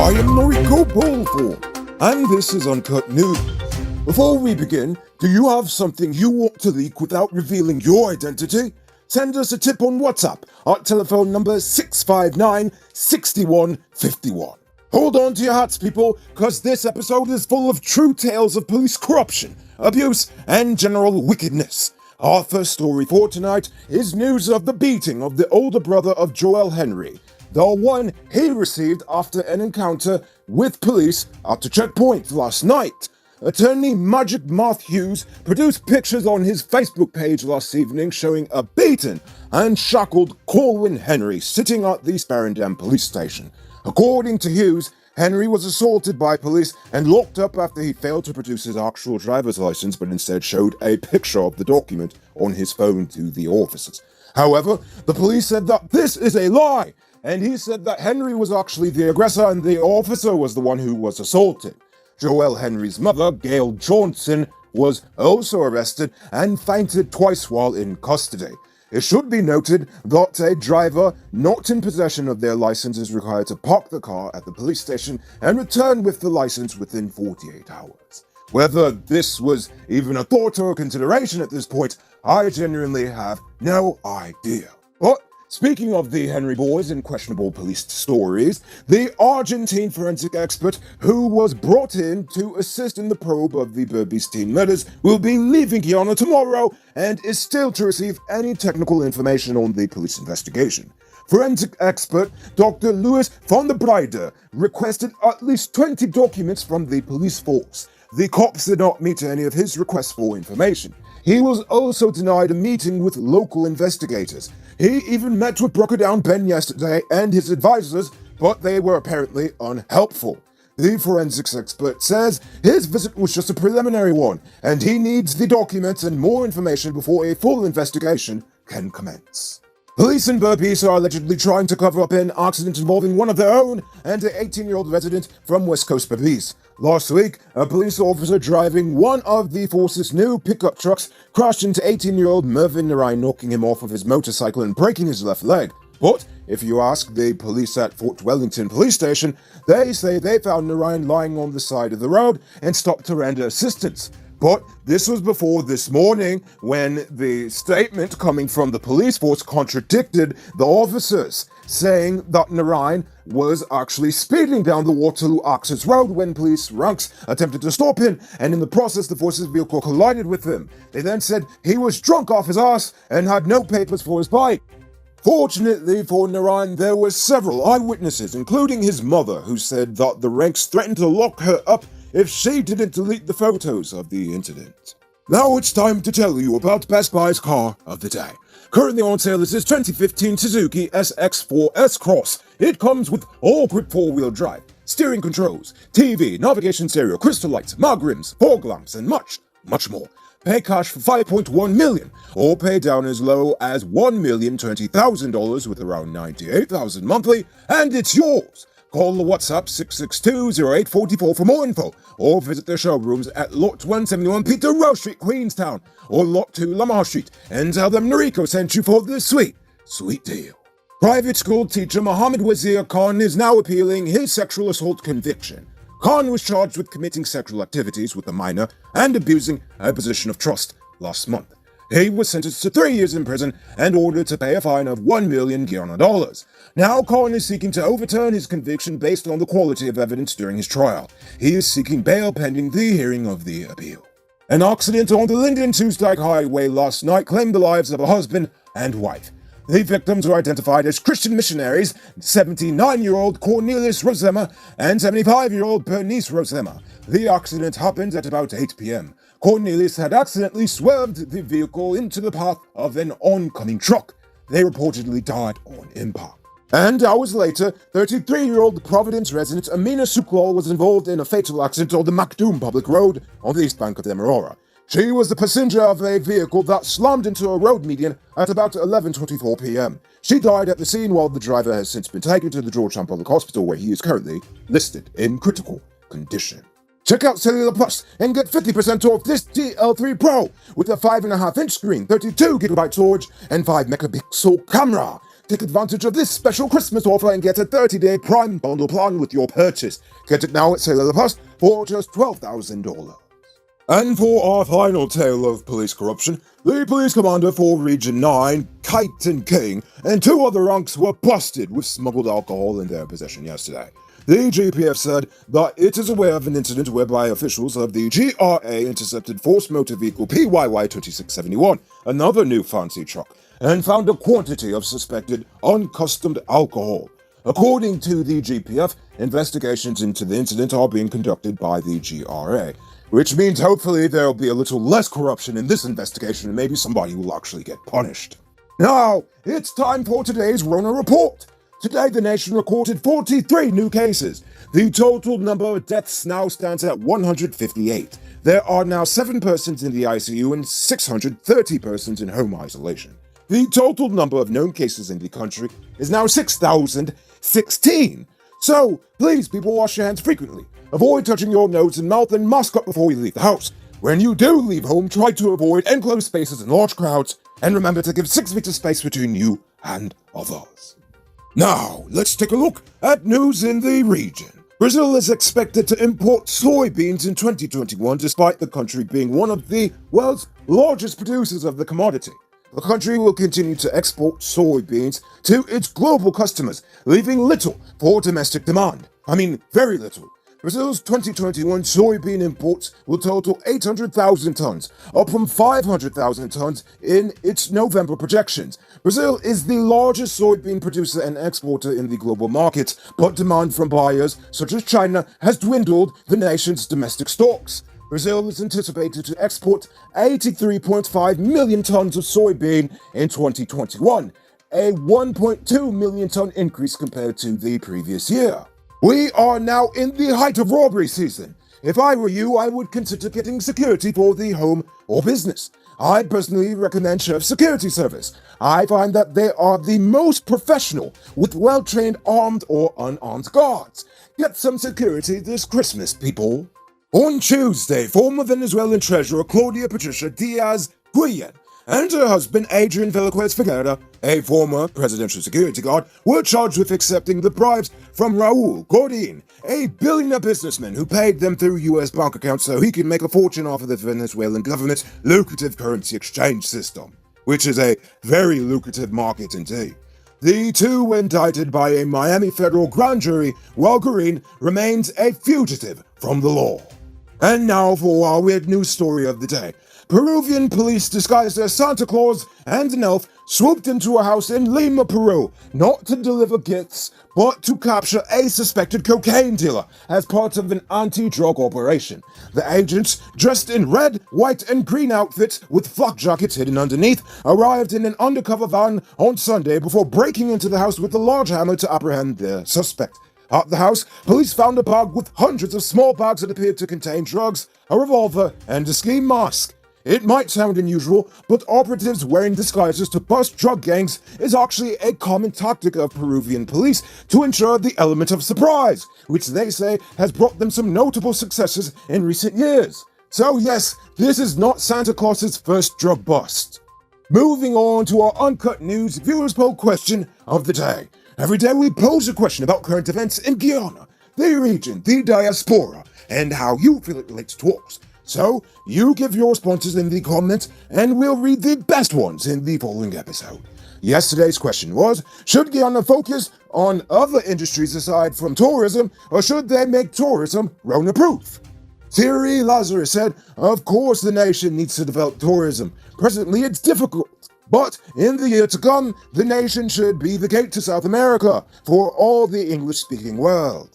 I am Noriko Ballform, and this is Uncut News. Before we begin, do you have something you want to leak without revealing your identity? Send us a tip on WhatsApp at telephone number 659-6151. Hold on to your hats, people, because this episode is full of true tales of police corruption, abuse, and general wickedness. Our first story for tonight is news of the beating of the older brother of Joel Henry, the one he received after an encounter with police at a checkpoint last night. Attorney Magic Marth Hughes produced pictures on his Facebook page last evening showing a beaten and shackled Corwin Henry sitting at the Sparendam police station. According to Hughes, Henry was assaulted by police and locked up after he failed to produce his actual driver's license but instead showed a picture of the document on his phone to the officers. However, the police said that this is a lie, and he said that Henry was actually the aggressor and the officer was the one who was assaulted. Joel Henry's mother, Gail Johnson, was also arrested and fainted twice while in custody. It should be noted that a driver not in possession of their license is required to park the car at the police station and return with the license within 48 hours. Whether this was even a thought or a consideration at this point, I genuinely have no idea. But speaking of the Henry boys and questionable police stories, the Argentine forensic expert who was brought in to assist in the probe of the Berbice teen murders will be leaving Guyana tomorrow and is still to receive any technical information on the police investigation. Forensic expert Dr. Louis van der Breide requested at least 20 documents from the police force. The cops did not meet any of his requests for information. He was also denied a meeting with local investigators. He even met with Brooker Ben yesterday and his advisors, but they were apparently unhelpful. The forensics expert says his visit was just a preliminary one, and he needs the documents and more information before a full investigation can commence. Police in Berbice are allegedly trying to cover up an accident involving one of their own and an 18-year-old resident from West Coast Berbice. Last week, a police officer driving one of the force's new pickup trucks crashed into 18-year-old Mervyn Narain, knocking him off of his motorcycle and breaking his left leg. But if you ask the police at Fort Wellington Police Station, they say they found Narain lying on the side of the road and stopped to render assistance. But this was before this morning when the statement coming from the police force contradicted the officers, saying that Narain was actually speeding down the Waterloo Access Road when police ranks attempted to stop him, and in the process the force's vehicle collided with him. They then said he was drunk off his ass and had no papers for his bike. Fortunately for Narain, there were several eyewitnesses, including his mother, who said that the ranks threatened to lock her up if she didn't delete the photos of the incident. Now it's time to tell you about Best Buy's car of the day. Currently on sale is this 2015 Suzuki SX4 S-Cross. It comes with all-grip four-wheel drive, steering controls, TV, navigation stereo, crystal lights, mag rims, fog lamps, and much, much more. Pay cash for $5.1 million, or pay down as low as $1,020,000 with around $98,000 monthly, and it's yours. Call the WhatsApp 662-0844 for more info, or visit their showrooms at Lot 171 Peter Rowe Street, Queenstown, or Lot 2 Lamar Street, and tell them Noriko sent you for this sweet, sweet deal. Private school teacher Mohammed Wazir Khan is now appealing his sexual assault conviction. Khan was charged with committing sexual activities with a minor and abusing a position of trust last month. He was sentenced to 3 years in prison and ordered to pay a fine of $1 million Guyana dollars. Now Khan is seeking to overturn his conviction based on the quality of evidence during his trial. He is seeking bail pending the hearing of the appeal. An accident on the Linden-Tuesdyke Highway last night claimed the lives of a husband and wife. The victims were identified as Christian missionaries, 79-year-old Cornelius Rosema and 75-year-old Bernice Rosema. The accident happened at about 8 p.m. Cornelius had accidentally swerved the vehicle into the path of an oncoming truck. They reportedly died on impact. And hours later, 33-year-old Providence resident Amina Suklal was involved in a fatal accident on the Macdoom public road on the east bank of the Demerara. She was the passenger of a vehicle that slammed into a road median at about 11:24 p.m. She died at the scene while the driver has since been taken to the Georgetown Public Hospital where he is currently listed in critical condition. Check out Cellular Plus and get 50% off this TL3 Pro with a 5.5-inch screen, 32GB storage, and 5-megapixel camera. Take advantage of this special Christmas offer and get a 30-day Prime bundle plan with your purchase. Get it now at Sailor Plus for just $12,000. And for our final tale of police corruption, the police commander for Region 9, Kyton King, and 2 other ranks were busted with smuggled alcohol in their possession yesterday. The GPF said that it is aware of an incident whereby officials of the GRA intercepted Force Motor Vehicle PYY 2671, another new fancy truck, and found a quantity of suspected uncustomed alcohol. According to the GPF, investigations into the incident are being conducted by the GRA, which means hopefully there'll be a little less corruption in this investigation and maybe somebody will actually get punished. Now, it's time for today's Rona Report. Today, the nation recorded 43 new cases. The total number of deaths now stands at 158. There are now 7 persons in the ICU and 630 persons in home isolation. The total number of known cases in the country is now 6,016. So, please, people, wash your hands frequently. Avoid touching your nose and mouth and mask up before you leave the house. When you do leave home, try to avoid enclosed spaces and large crowds, and remember to give 6 meters space between you and others. Now, let's take a look at news in the region. Brazil is expected to import soybeans in 2021 despite the country being one of the world's largest producers of the commodity. The country will continue to export soybeans to its global customers, leaving little for domestic demand. I mean, very little. Brazil's 2021 soybean imports will total 800,000 tons, up from 500,000 tons in its November projections. Brazil is the largest soybean producer and exporter in the global market, but demand from buyers such as China has dwindled the nation's domestic stocks. Brazil is anticipated to export 83.5 million tons of soybean in 2021, a 1.2 million ton increase compared to the previous year. We are now in the height of robbery season. If I were you, I would consider getting security for the home or business. I personally recommend Sheriff Security Service. I find that they are the most professional, with well-trained armed or unarmed guards. Get some security this Christmas, people. On Tuesday, former Venezuelan Treasurer Claudia Patricia Diaz-Guillen and her husband Adrian Velázquez Figueroa, a former presidential security guard, were charged with accepting the bribes from Raul Gordin, a billionaire businessman who paid them through U.S. bank accounts so he could make a fortune off of the Venezuelan government's lucrative currency exchange system, which is a very lucrative market indeed. The two were indicted by a Miami federal grand jury, while Gurin remains a fugitive from the law. And now for our weird news story of the day. Peruvian police disguised as Santa Claus and an elf swooped into a house in Lima, Peru, not to deliver gifts, but to capture a suspected cocaine dealer as part of an anti-drug operation. The agents, dressed in red, white, and green outfits with flak jackets hidden underneath, arrived in an undercover van on Sunday before breaking into the house with a large hammer to apprehend their suspect. At the house, police found a bag with hundreds of small bags that appeared to contain drugs, a revolver, and a ski mask. It might sound unusual, but operatives wearing disguises to bust drug gangs is actually a common tactic of Peruvian police to ensure the element of surprise, which they say has brought them some notable successes in recent years. So yes, this is not Santa Claus's first drug bust. Moving on to our Uncut News viewers poll question of the day. Every day we pose a question about current events in Guyana, the region, the diaspora, and how you feel it relates to us. So, you give your responses in the comments, and we'll read the best ones in the following episode. Yesterday's question was, should Guyana focus on other industries aside from tourism, or should they make tourism Rona-proof? Thierry Lazarus said, of course the nation needs to develop tourism. Presently it's difficult, but in the year to come, the nation should be the gate to South America for all the English-speaking world.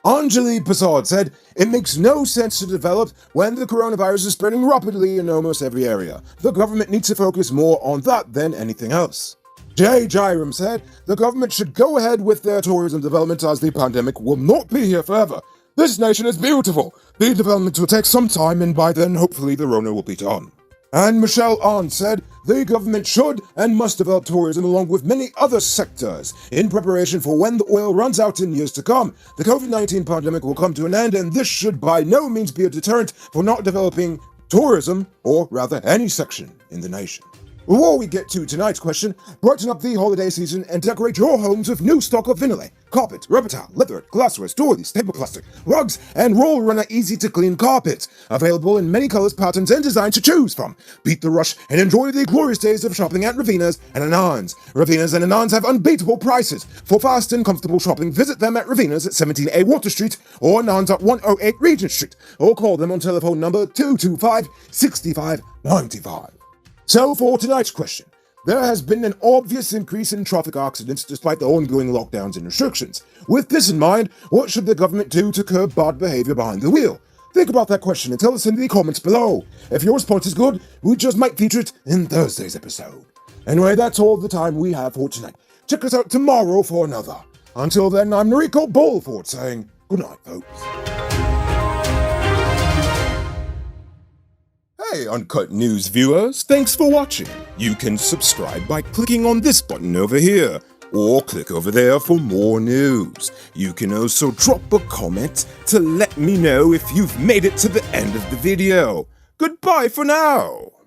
Anjali Prasad said, it makes no sense to develop when the coronavirus is spreading rapidly in almost every area. The government needs to focus more on that than anything else. Jay Jairam said, the government should go ahead with their tourism development as the pandemic will not be here forever. This nation is beautiful. The development will take some time and by then hopefully the Rona will be done. And Michelle Ahn said, the government should and must develop tourism along with many other sectors in preparation for when the oil runs out in years to come. The COVID-19 pandemic will come to an end and this should by no means be a deterrent for not developing tourism, or rather any section in the nation. Before we get to tonight's question, brighten up the holiday season and decorate your homes with new stock of vinyl, carpet, rubber towel, leather, glassware, doilies, table plastic, rugs, and roll runner easy-to-clean carpets. Available in many colors, patterns, and designs to choose from. Beat the rush and enjoy the glorious days of shopping at Ravina's and Anand's. Ravina's and Anand's have unbeatable prices. For fast and comfortable shopping, visit them at Ravina's at 17A Water Street or Anand's at 108 Regent Street, or call them on telephone number 225-6595. So for tonight's question, there has been an obvious increase in traffic accidents despite the ongoing lockdowns and restrictions. With this in mind, what should the government do to curb bad behavior behind the wheel? Think about that question and tell us in the comments below. If your response is good, we just might feature it in Thursday's episode. Anyway, that's all the time we have for tonight. Check us out tomorrow for another. Until then, I'm Noriko Bolford saying good night, folks. Hey Uncut News viewers, thanks for watching. You can subscribe by clicking on this button over here, or click over there for more news. You can also drop a comment to let me know if you've made it to the end of the video. Goodbye for now.